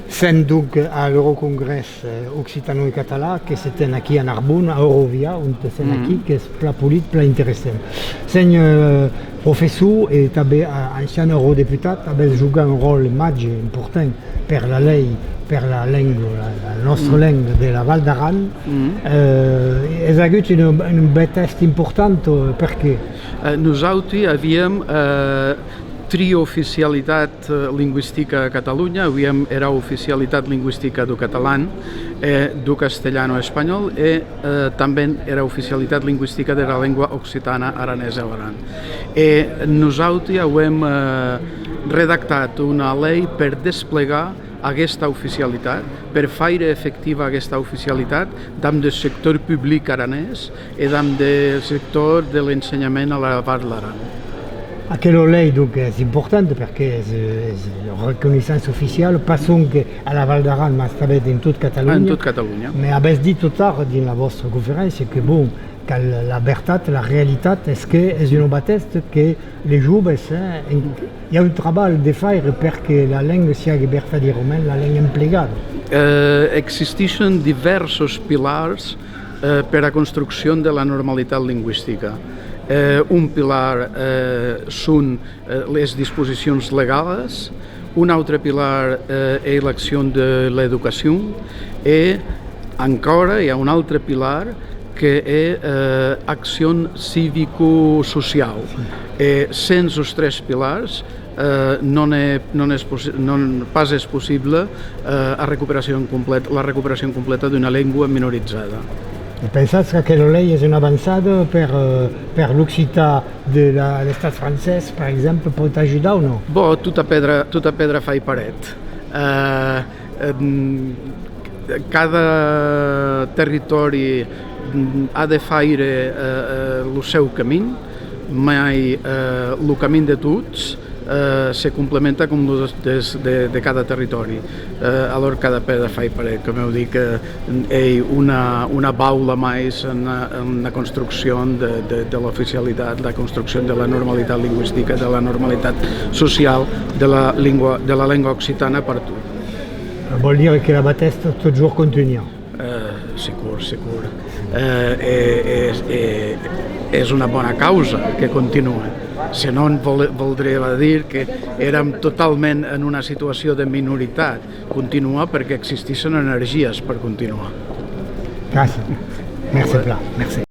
sent donc a l'Eurocongrés occitano i català que se ten aquí a Narbona, a Eurovia, on te sent aquí, que és pla polit, pla interessant. Seny professor e també ancian eurodeputat, abel juga un rol maggi important per la llei, per la nostra llengua de la Val d'Aran. És hagut un betest important perquè? Nosaltres havíem trioficialitat lingüística a Catalunya, era oficialitat lingüística do catalán, do castellano espanyol e també era oficialitat lingüística de la llengua occitana aranesa a l'Aran. Nosaltres hem redactat una llei per desplegar aquesta oficialitat, per fer efectiva aquesta oficialitat dins del sector públic aranès i dins del sector de l'ensenyament a la Val d'Aran. Aquella llei donc és important perquè és reconnaissance oficial, pas sonque a la Val d'Aran, mas també en tot Catalunya. En tot Catalunya. Mais habéis dit tot tard dins la vostra conferència que bon, que la veritat, la realitat és que és un batest que les joves, hi ha un treball de fer perquè la llengua sigui verdaderament la llengua emplegada. Existeixen diversos pilars per a construcció de la normalitat lingüística. Un pilar són les disposicions legals, un altre pilar és l'acció de l'educació i encara hi ha un altre pilar que és acció cívico-social. Sense els tres pilars pas és possible la recuperació completa d'una llengua minoritzada. I pensats que aquella llei és una avançada per l'occità de l'estat francès, per exemple, pot ajudar o no? Bo, tota pedra fa i paret. Cada territori ha de fer el seu camí, mai el camí de tots se complementa com de cada territori. Alhora cada pedra fa i paret, com heu dit, una baula més en la construcció de l'oficialitat, la construcció de la normalitat lingüística, de la normalitat social de la llengua occitana per tot. Vol dir que la batesta tot jour continua? Segur. És una bona causa que continua. Si no, voldria dir que érem totalment en una situació de minoritat. Continua perquè existeixen energies per continuar. Gràcies. Merci, Pla. Merci.